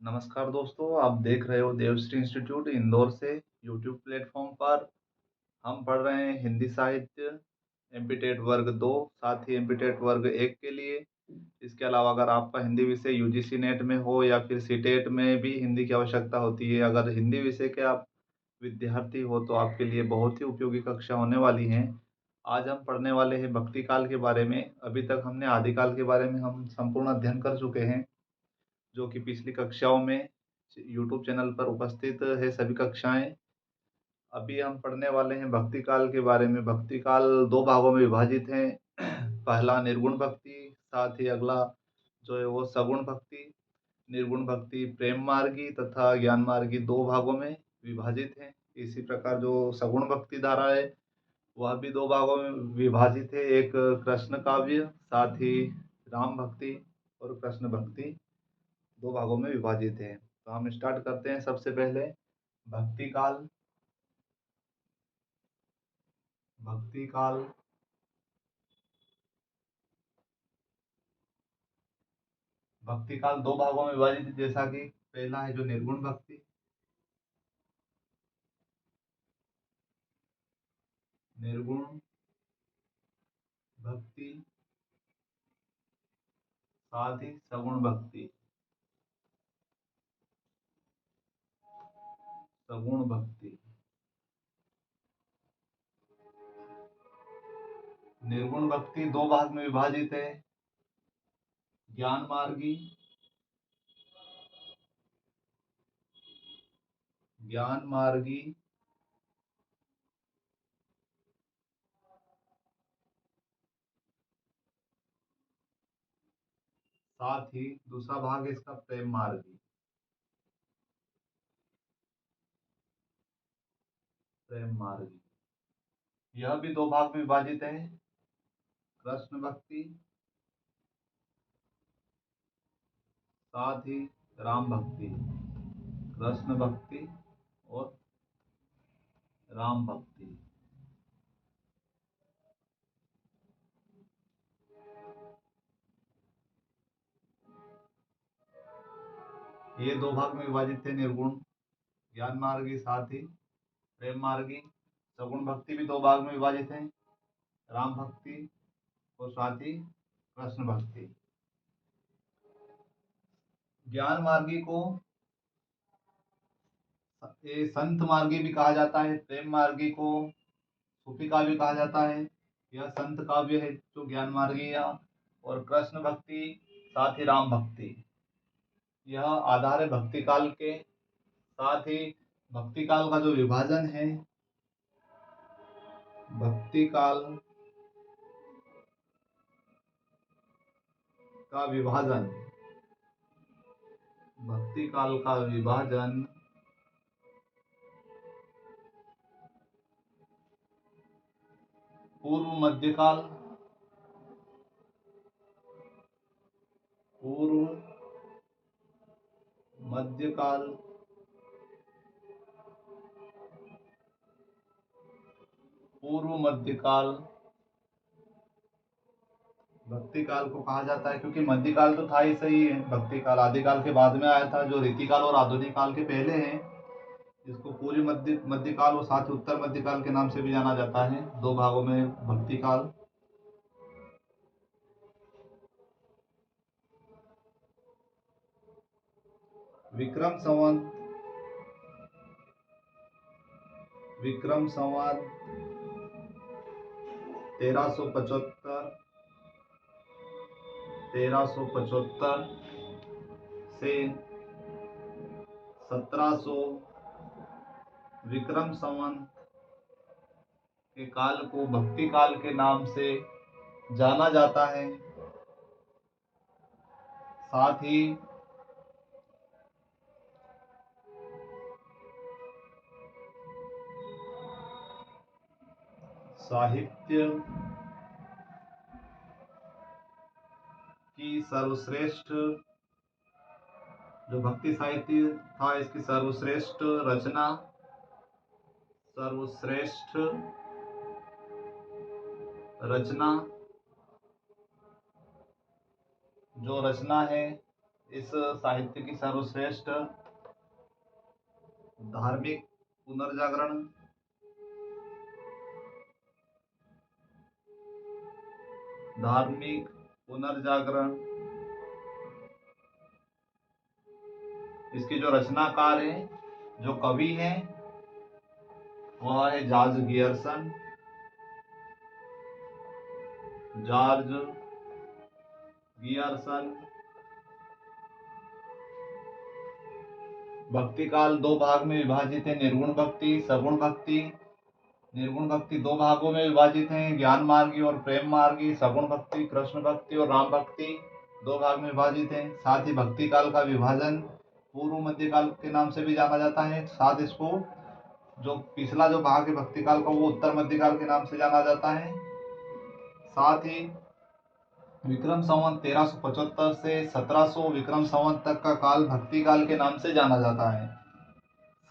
नमस्कार दोस्तों, आप देख रहे हो देवश्री इंस्टीट्यूट इंदौर से यूट्यूब प्लेटफॉर्म पर। हम पढ़ रहे हैं हिंदी साहित्य एमपी टेट वर्ग 2, साथ ही एमपी टेट वर्ग 1 के लिए। इसके अलावा अगर आपका हिंदी विषय यूजीसी नेट में हो या फिर सीटेट में भी हिंदी की आवश्यकता होती है, अगर हिंदी विषय के आप विद्यार्थी हो तो आपके लिए बहुत ही उपयोगी कक्षा होने वाली हैं। आज हम पढ़ने वाले हैं भक्ति काल के बारे में। अभी तक हमने आदिकाल के बारे में हम संपूर्ण अध्ययन कर चुके हैं, जो कि पिछली कक्षाओं में यूट्यूब चैनल पर उपस्थित है सभी कक्षाएं। अभी हम पढ़ने वाले हैं भक्ति काल के बारे में। भक्ति काल दो भागों में विभाजित है। पहला निर्गुण भक्ति, साथ ही अगला जो है वो सगुण भक्ति। निर्गुण भक्ति प्रेम मार्गी तथा ज्ञान मार्गी दो भागों में विभाजित है। इसी प्रकार जो सगुण भक्ति धारा है वह भी दो भागों में विभाजित है। एक कृष्ण काव्य, साथ ही राम भक्ति और कृष्ण भक्ति दो भागों में विभाजित है। तो हम स्टार्ट करते हैं। सबसे पहले भक्ति काल। भक्ति काल भक्ति काल दो भागों में विभाजित है, जैसा कि पहला है जो निर्गुण भक्ति। निर्गुण भक्ति, साथ ही सगुण भक्ति। सगुण भक्ति निर्गुण भक्ति दो भाग में विभाजित है। ज्ञान मार्गी, ज्ञान मार्गी साथ ही दूसरा भाग है इसका प्रेम मार्गी। प्रेम मार्गी यह भी दो भाग में विभाजित है। कृष्ण भक्ति, साथ ही राम भक्ति। कृष्ण भक्ति और राम भक्ति। ये दो भाग में विभाजित थे निर्गुण ज्ञान मार्गी, साथ ही प्रेम मार्गी। सगुण भक्ति भी दो भाग में विभाजित है, राम भक्ति और साथ ही कृष्ण भक्ति। ज्ञान मार्गी को ये संत मार्गी भी कहा जाता है। प्रेम मार्गी को सूफी काव्य कहा जाता है। यह संत काव्य है जो ज्ञान मार्गी है। और कृष्ण भक्ति साथ ही राम भक्ति, यह आधार है भक्ति काल के। साथ ही भक्ति काल का जो विभाजन है, भक्ति काल का विभाजन, भक्ति काल का विभाजन पूर्व मध्यकाल, पूर्व मध्यकाल, पूर्व मध्यकाल भक्ति काल को कहा जाता है, क्योंकि मध्यकाल तो था ही सही है। भक्ति काल आदिकाल के बाद में आया था, जो रीतिकाल और आधुनिक काल के पहले है। इसको पूर्व मध्यकाल और साथ ही उत्तर मध्यकाल के नाम से भी जाना जाता है। दो भागों में भक्ति काल। विक्रम संवत, विक्रम संवत 1375, 1375 से 1700 विक्रम संवत के काल को भक्ति काल के नाम से जाना जाता है। साथ ही साहित्य की सर्वश्रेष्ठ, जो भक्ति साहित्य था इसकी सर्वश्रेष्ठ रचना, सर्वश्रेष्ठ रचना, जो रचना है इस साहित्य की सर्वश्रेष्ठ धार्मिक पुनर्जागरण धार्मिक पुनर्जागरण इसके जो रचनाकार हैं, जो कवि हैं, वह है जॉर्ज गियर्सन। George Gierson. भक्ति काल दो भाग में विभाजित है, निर्गुण भक्ति, सगुण भक्ति। निर्गुण भक्ति दो भागों में विभाजित है, ज्ञान मार्गी और प्रेम मार्गी। सगुण भक्ति, कृष्ण भक्ति और राम भक्ति दो भाग में विभाजित है। साथ ही भक्ति काल का विभाजन पूर्व मध्य काल के नाम से भी जाना जाता है। साथ इसको जो पिछला जो भाग है भक्ति काल का, वो उत्तर मध्य काल के नाम से जाना जाता है। साथ ही विक्रम संवत 1375 से 1700 विक्रम संवत तक का काल भक्ति काल के नाम से जाना जाता है।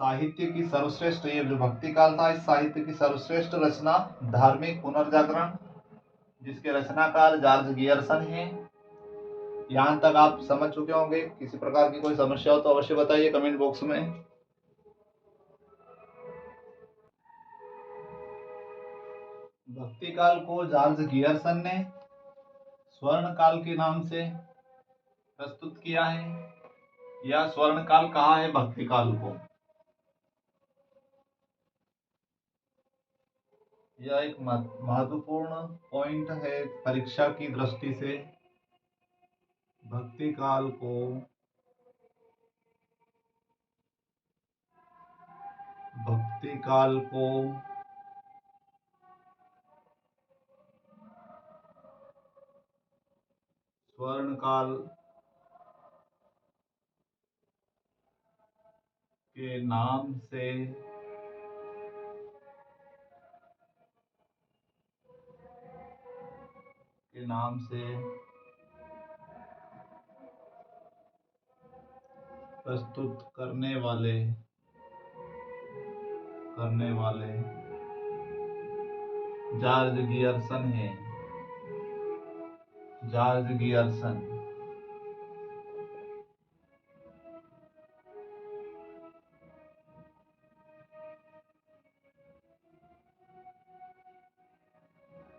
साहित्य की सर्वश्रेष्ठ, ये जो भक्ति काल था, इस साहित्य की सर्वश्रेष्ठ रचना धार्मिक पुनर्जागरण, जिसके रचनाकार जॉर्ज गियर्सन हैं। यहाँ तक आप समझ चुके होंगे। किसी प्रकार की कोई समस्या हो तो अवश्य बताइए कमेंट बॉक्स में। भक्ति काल को जॉर्ज गियर्सन ने स्वर्ण काल के नाम से प्रस्तुत किया है, या स्वर्ण काल कहा है भक्ति काल को। यह एक महत्वपूर्ण पॉइंट है परीक्षा की दृष्टि से। भक्ति काल को स्वर्ण काल के नाम से प्रस्तुत करने वाले जॉर्ज गियर्सन हैं। George Gierson.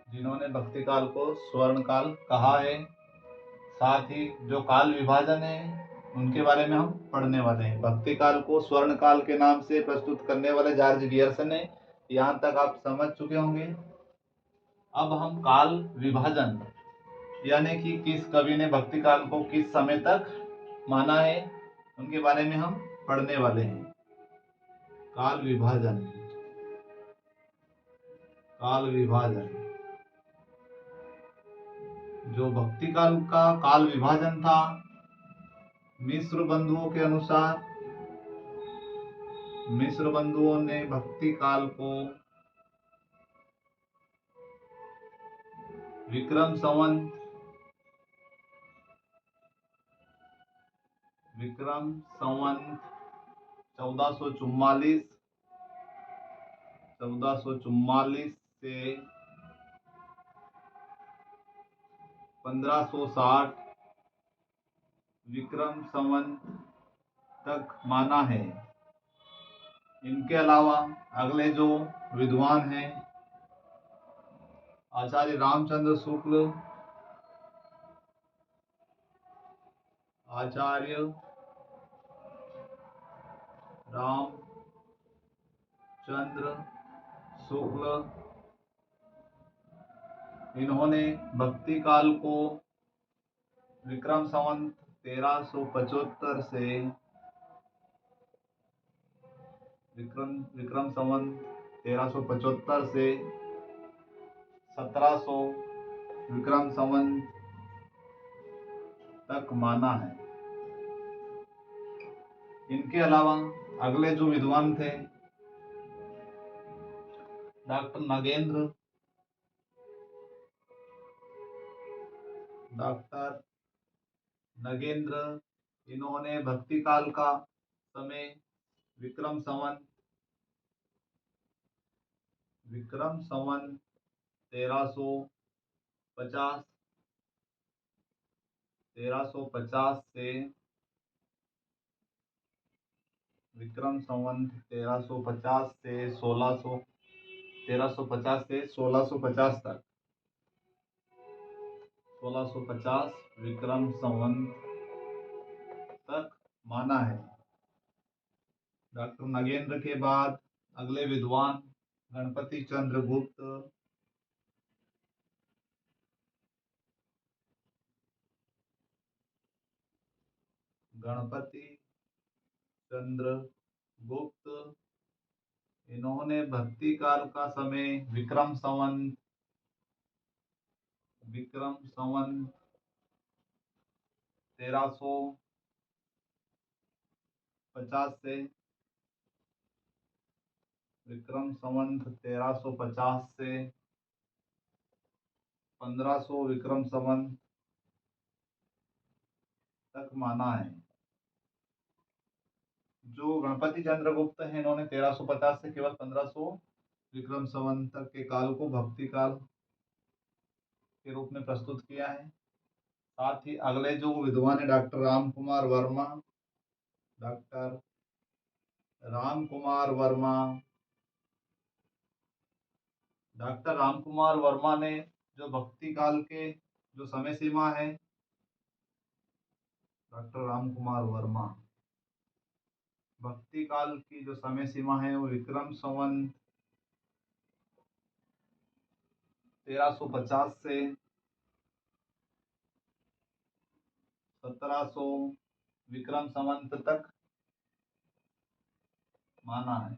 जिन्होंने भक्ति काल को स्वर्ण काल कहा है। साथ ही जो काल विभाजन है उनके बारे में हम पढ़ने वाले हैं। भक्ति काल को स्वर्ण काल के नाम से प्रस्तुत करने वाले जॉर्ज गियर्सन है। यहाँ तक आप समझ चुके होंगे। अब हम काल विभाजन, यानी कि किस कवि ने भक्ति काल को किस समय तक माना है, उनके बारे में हम पढ़ने वाले हैं। काल विभाजन। जो भक्ति काल का काल विभाजन था, मिश्र बंधुओं के अनुसार, मिश्र बंधुओं ने भक्ति काल को विक्रम संवत 1444 से 1560 विक्रम संवत तक माना है। इनके अलावा अगले जो विद्वान हैं, आचार्य रामचंद्र शुक्ल, आचार्य रामचंद्र शुक्ल, इन्होंने भक्ति काल को विक्रम संवत 1375 से विक्रम संवत 1375 से 1700 विक्रम संवत तक माना है। इनके अलावा अगले जो विद्वान थे, डॉक्टर नगेंद्र, इन्होंने भक्ति काल का समय विक्रम संवत 1350 से विक्रम संवत 1350 से 1650 तक, 1650 विक्रम संवत तक माना है। डॉक्टर नगेंद्र के बाद अगले विद्वान गणपति चंद्र गुप्त, गणपति चंद्र गुप्त, इन्होंने भक्ति काल का समय विक्रम संवत 1350 से, विक्रम संवत 1350 से 1500 विक्रम संवत तक माना है। जो गणपति चंद्र गुप्त है, इन्होंने 1350 से केवल 1500 विक्रम संवत तक के काल को भक्ति काल के रूप में प्रस्तुत किया है। साथ ही अगले जो विद्वान है doctor Ramkumar Verma, doctor Ramkumar Verma, doctor Ramkumar Verma ने जो भक्ति काल के जो समय सीमा है, डॉक्टर रामकुमार वर्मा भक्ति काल की जो समय सीमा है वो विक्रम संवत 1350 से 1700 विक्रम संवत तक माना है।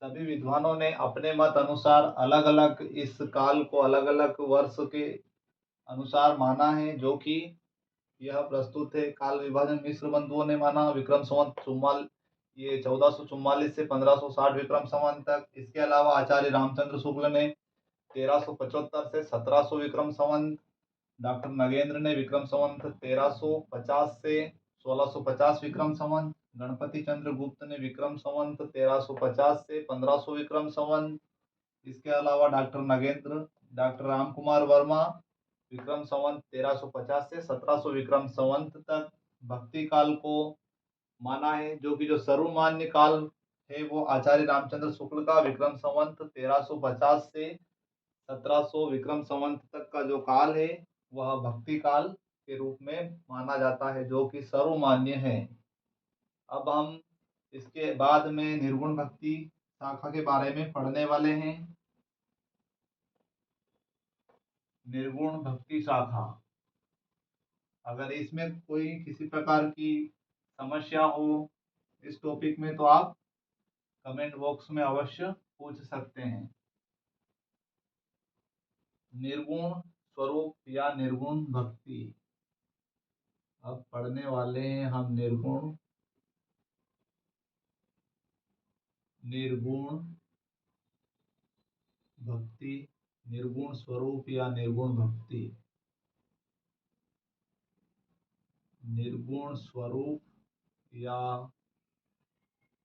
सभी विद्वानों ने अपने मत अनुसार अलग अलग इस काल को अलग अलग वर्ष के अनुसार माना है, जो कि यह प्रस्तुत है। काल विभाजन मिश्र बंधुओं ने माना विक्रम संवत 1444 से 1560 विक्रम संवत तक। इसके अलावा आचार्य रामचंद्र शुक्ल ने 1375 से 1700 विक्रम संवत, डॉक्टर नगेंद्र ने विक्रम संवत 1350 से 1650 विक्रम संवत, गणपति चंद्र गुप्त ने विक्रम संवत 1350 से 1500 विक्रम संवत। इसके अलावा डॉक्टर नगेंद्र, डॉक्टर रामकुमार वर्मा विक्रम संवत 1350 से 1700 विक्रम संवत तक भक्ति काल को माना है, जो कि जो सर्वमान्य काल है वो आचार्य रामचंद्र शुक्ल का विक्रम संवत 1350 से 1700 विक्रम संवत तक का जो काल है वह भक्ति काल के रूप में माना जाता है, जो कि सर्वमान्य है। अब हम इसके बाद में निर्गुण भक्ति शाखा के बारे में पढ़ने वाले हैं। निर्गुण भक्ति शाखा, अगर इसमें कोई किसी प्रकार की समस्या हो इस टॉपिक में तो आप कमेंट बॉक्स में अवश्य पूछ सकते हैं। निर्गुण स्वरूप या निर्गुण भक्ति, अब पढ़ने वाले हैं हम निर्गुण भक्ति, निर्गुण स्वरूप या निर्गुण भक्ति, निर्गुण स्वरूप या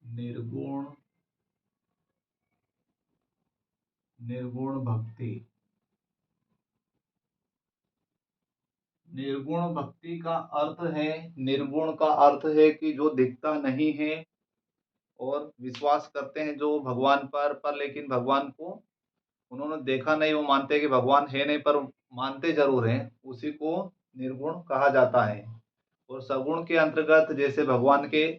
निर्गुण भक्ति। निर्गुण भक्ति का अर्थ है, निर्गुण का अर्थ है कि जो दिखता नहीं है और विश्वास करते हैं जो भगवान पर लेकिन भगवान को उन्होंने देखा नहीं, वो मानते हैं कि भगवान है नहीं पर मानते जरूर हैं, उसी को निर्गुण कहा जाता है। और सगुण के अंतर्गत जैसे भगवान के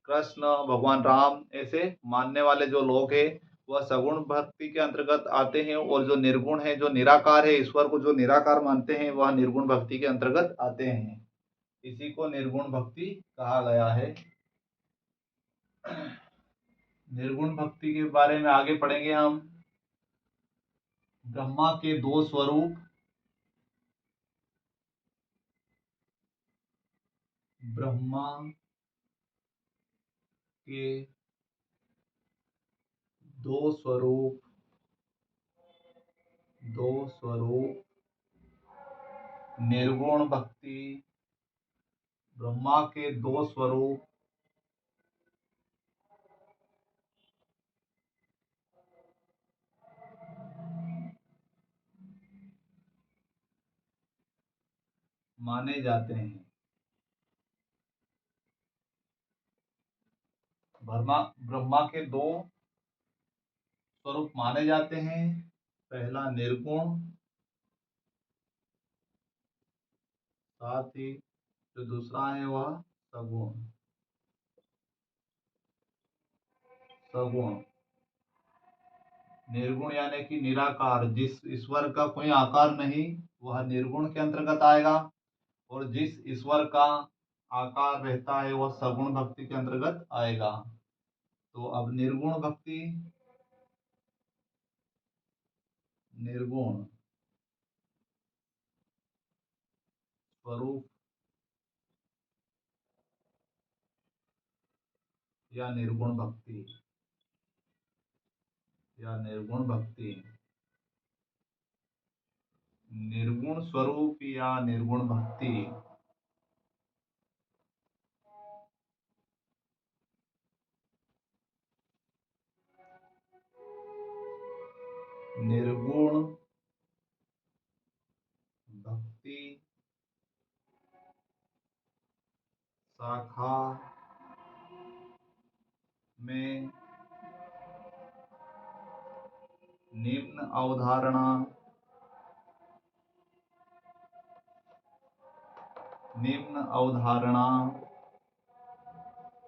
कृष्ण, भगवान राम ऐसे मानने वाले जो लोग हैं वह सगुण भक्ति के अंतर्गत आते हैं, और जो निर्गुण है, जो निराकार है, ईश्वर को जो निराकार मानते हैं वह निर्गुण भक्ति के अंतर्गत आते हैं। इसी को निर्गुण भक्ति कहा गया है। निर्गुण भक्ति के बारे में आगे पढ़ेंगे हम। ब्रह्मा के दो स्वरूप, ब्रह्मा के दो स्वरूप, निर्गुण भक्ति, ब्रह्मा के दो स्वरूप माने जाते हैं। ब्रह्मा के दो स्वरूप माने जाते हैं। पहला निर्गुण, साथ ही जो दूसरा है वह सगुण। सगुण निर्गुण यानी कि निराकार, जिस ईश्वर का कोई आकार नहीं वह निर्गुण के अंतर्गत आएगा, और जिस ईश्वर का आकार रहता है वह सगुण भक्ति के अंतर्गत आएगा। तो अब निर्गुण भक्ति, निर्गुण स्वरूप या निर्गुण भक्ति, या निर्गुण भक्ति, निर्गुण स्वरूप या निर्गुण भक्ति निर्गुण भक्ति शाखा में निम्न अवधारणा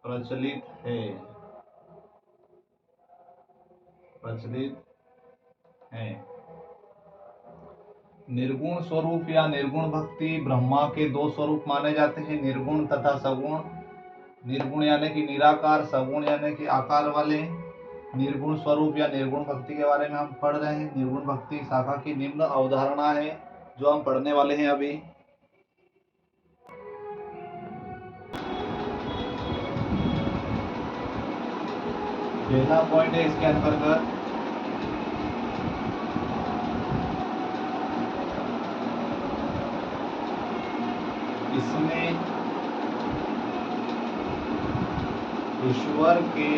प्रचलित है। निर्गुण स्वरूप या निर्गुण भक्ति, ब्रह्मा के दो स्वरूप माने जाते हैं, निर्गुण तथा सगुण। निर्गुण यानी कि निराकार, सगुण यानी कि आकार वाले। निर्गुण स्वरूप या निर्गुण भक्ति के बारे में हम पढ़ रहे हैं। निर्गुण भक्ति शाखा की निम्न अवधारणा है जो हम पढ़ने वाले हैं अभी। पहला पॉइंट है इसके अंतर्गत इसमें ईश्वर के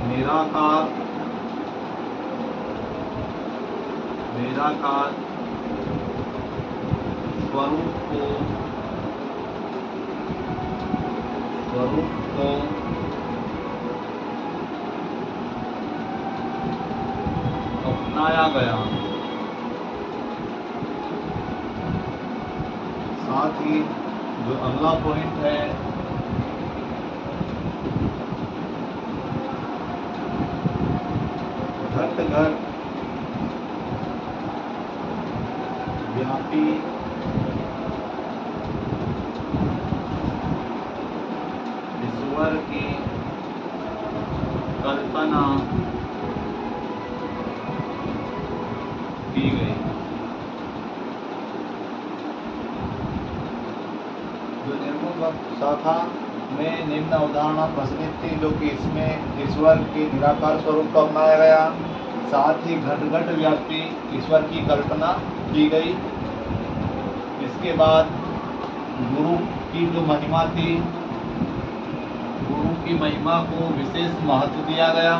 निराकार स्वरूप को अपनाया गया। साथ ही जो अगला पॉइंट है घट घट व्यापी ईश्वर की कल्पना की गई। जो निर्गुण शाखा में निम्न अवधारणा प्रचलित थी, जो कि इसमें ईश्वर के निराकार स्वरूप को अपनाया गया, साथ ही घट घट व्यापी ईश्वर की कल्पना की गई। इसके बाद गुरु की जो महिमा थी, गुरु की महिमा को विशेष महत्व दिया गया।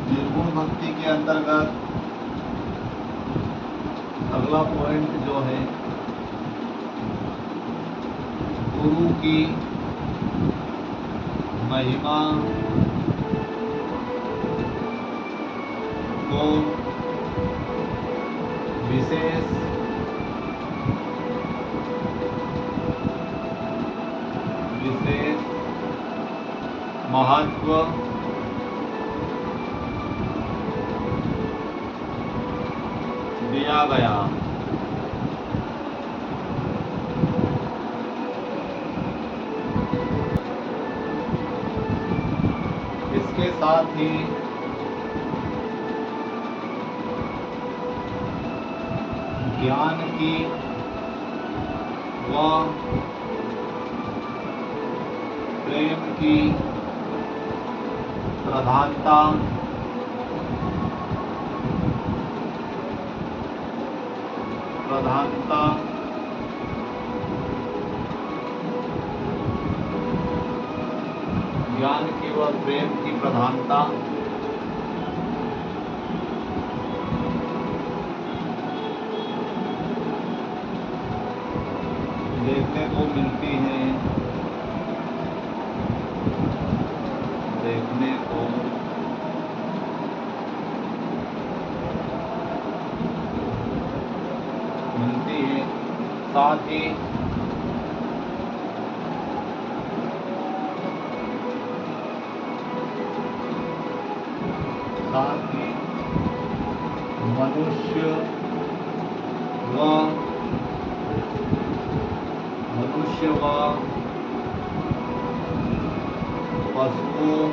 निर्गुण भक्ति के अंतर्गत अगला पॉइंट जो है गुरु की महिमा को विशेष महत्व दिया गया। इसके साथ ही ज्ञान की व प्रेम की प्रधानता ज्ञान की व प्रेम की प्रधानता देखने को मिलती हैं, देखने को मिलती है, साथ ही मनुष्य व पशुओं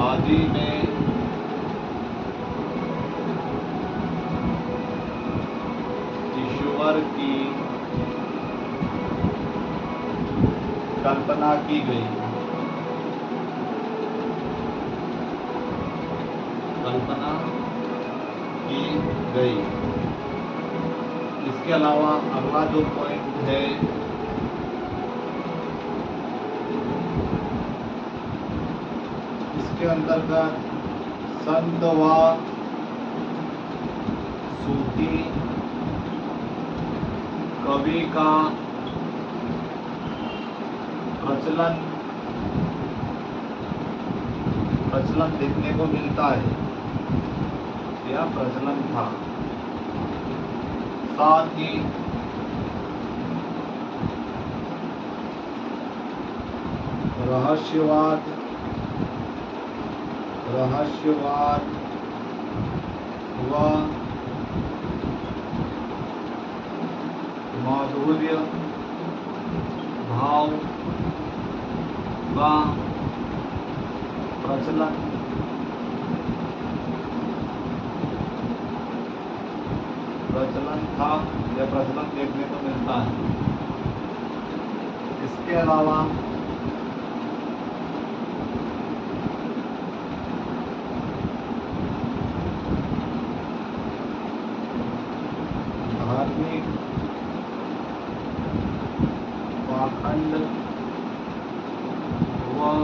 आदि में ईश्वर की कल्पना की गई। इसके अलावा अगला जो पॉइंट है, इसके अंतर्गत संत व सूफी कवि का प्रचलन देखने को मिलता है या प्रचलन था। साथ ही रहस्यवाद व माधुर्य भाव का प्रचलन था या प्रचलन देखने को मिलता है। इसके अलावा धार्मिक पाखंड व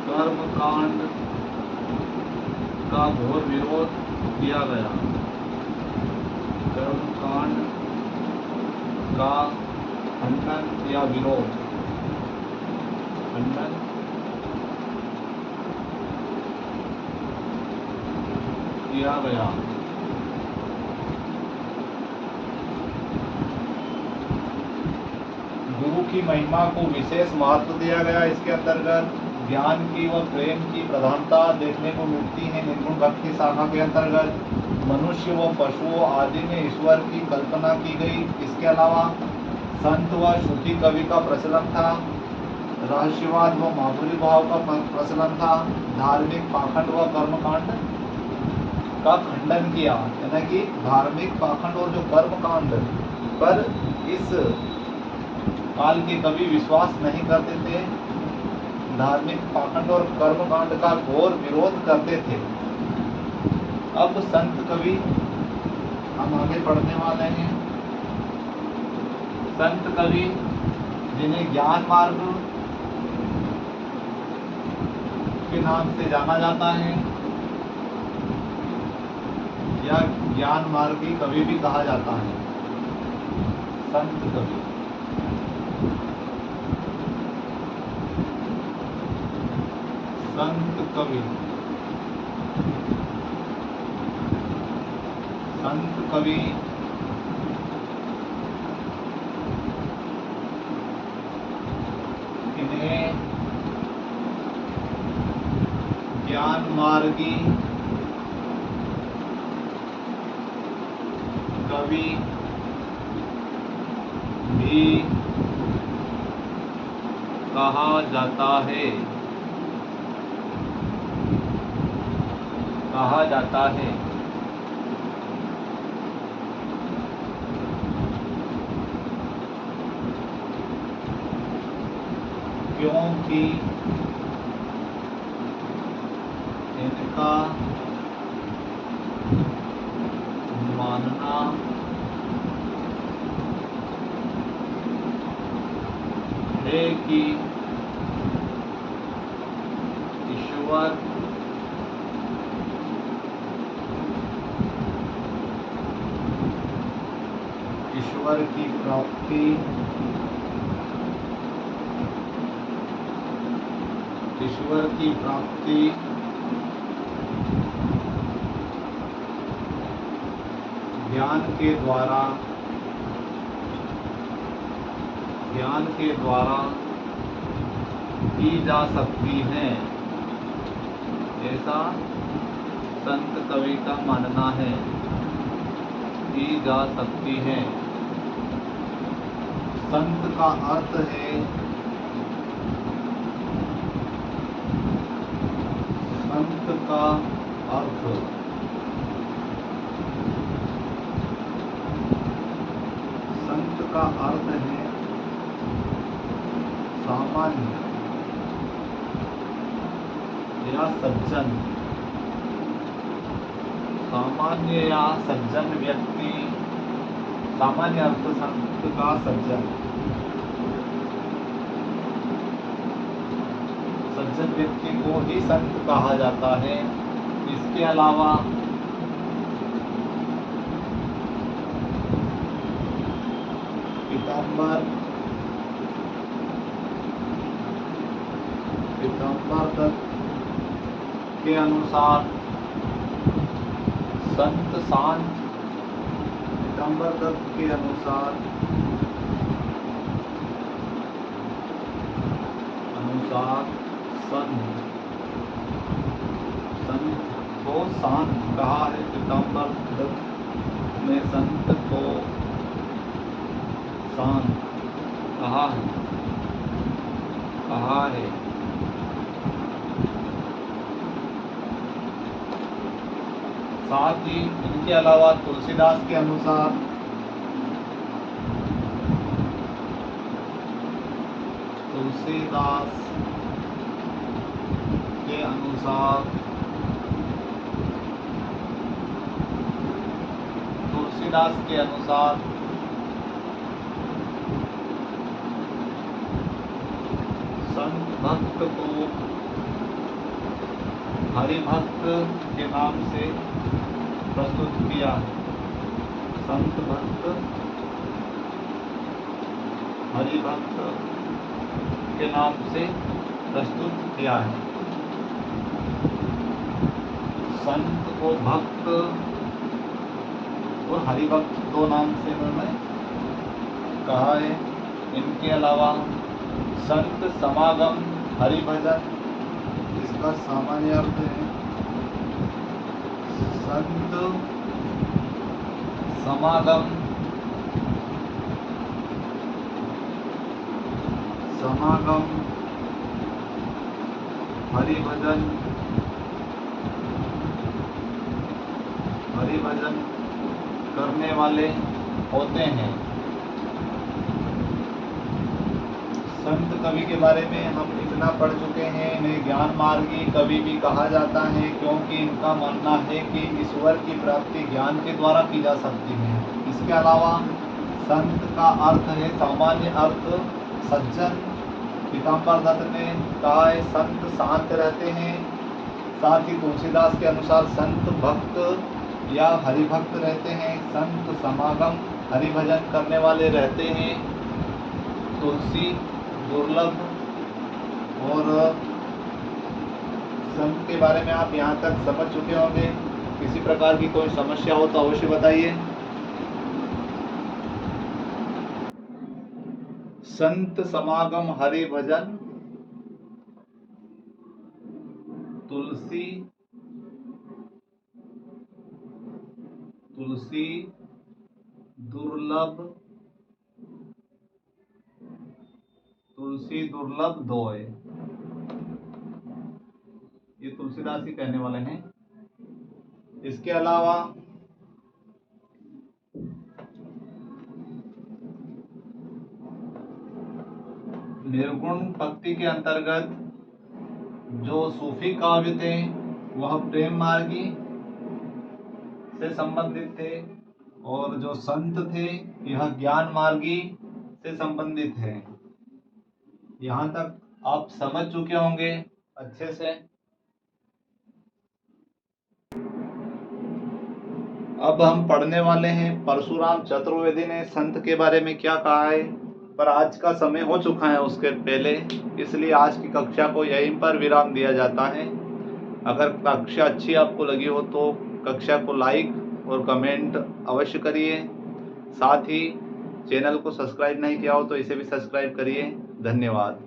कर्मकांड का घोर विरोध किया गया। कर्मकांड का खंडन या विरोध किया गया। गुरु की महिमा को विशेष महत्व दिया गया। इसके अंतर्गत ज्ञान की व प्रेम की प्रधानता देखने को मिलती है। निर्गुण भक्ति शाखा के अंतर्गत मनुष्य व पशुओं आदि में ईश्वर की कल्पना की गई। इसके अलावा संत व सूफी कवि का प्रचलन था। रहस्यवाद व माधुर्य भाव का प्रचलन था। धार्मिक पाखंड व कर्मकांड का खंडन किया, यानी कि धार्मिक पाखंड और जो कर्मकांड पर इस काल के कवि विश्वास नहीं करते थे। धार्मिक पाखंड और कर्मकांड का घोर विरोध करते थे। अब संत कवि हम आगे पढ़ने वाले हैं। संत कवि जिन्हें ज्ञान मार्ग के नाम से जाना जाता है या ज्ञान मार्गी कवि भी कहा जाता है। संत कवि इन्हें ज्ञान मार्गी कवि भी कहा जाता है। क्योंकि इनका मानना है कि ईश्वर ईश्वर की प्राप्ति, ईश्वर की प्राप्ति ज्ञान के द्वारा की जा सकती है, ऐसा संत कवि का मानना है। की जा सकती है। संत का अर्थ है संत का अर्थ संत का अर्थ है सामान्य या सज्जन, सामान्य या सज्जन व्यक्ति। सामान्य अर्थ संत का सज्जन, सज्जन व्यक्ति को ही संत कहा जाता है। इसके अलावा पीताम्बर दत्त के अनुसार संत शांत, पीताम्बर दत्त के अनुसार संत को शांत कहा है। पीताम्बर दत्त ने संत को शांत कहा है। साथ ही इनके अलावा तुलसीदास के अनुसार तुलसीदास के अनुसार संत भक्त को हरिभक्त के नाम से प्रस्तुत किया है। संत भक्त हरिभक्त के नाम से प्रस्तुत किया है। संत को भक्त और हरिभक्त दो नाम से उन्होंने कहा है। इनके अलावा संत समागम हरिभजन, इसका सामान्य अर्थ है संत समागम हरिभजन करने वाले होते हैं। संत कवि के बारे में हम इतना पढ़ चुके हैं। इन्हें ज्ञान मार्गी कवि भी कहा जाता है, क्योंकि इनका मानना है कि ईश्वर की प्राप्ति ज्ञान के द्वारा की जा सकती है। इसके अलावा संत का अर्थ है सामान्य अर्थ सज्जन। पीताम्बर दत्त ने कहा है संत शांत रहते हैं। साथ ही तुलसीदास के अनुसार संत भक्त या हरिभक्त रहते हैं। संत समागम हरिभजन करने वाले रहते हैं। तुलसी दुर्लभ। और संत के बारे में आप यहाँ तक समझ चुके होंगे। किसी प्रकार की कोई समस्या हो तो अवश्य बताइए। संत समागम हरिभजन तुलसी दुर्लभ दोय, ये तुलसीदास ही कहने वाले हैं। इसके अलावा निर्गुण भक्ति के अंतर्गत जो सूफी काव्य थे वह प्रेम मार्गी से संबंधित थे, और जो संत थे यह ज्ञान मार्गी से संबंधित है। यहाँ तक आप समझ चुके होंगे अच्छे से। अब हम पढ़ने वाले हैं परशुराम चतुर्वेदी ने संत के बारे में क्या कहा है, पर आज का समय हो चुका है उसके पहले, इसलिए आज की कक्षा को यहीं पर विराम दिया जाता है। अगर कक्षा अच्छी आपको लगी हो तो कक्षा को लाइक और कमेंट अवश्य करिए। साथ ही चैनल को सब्सक्राइब नहीं किया हो तो इसे भी सब्सक्राइब करिए। धन्यवाद।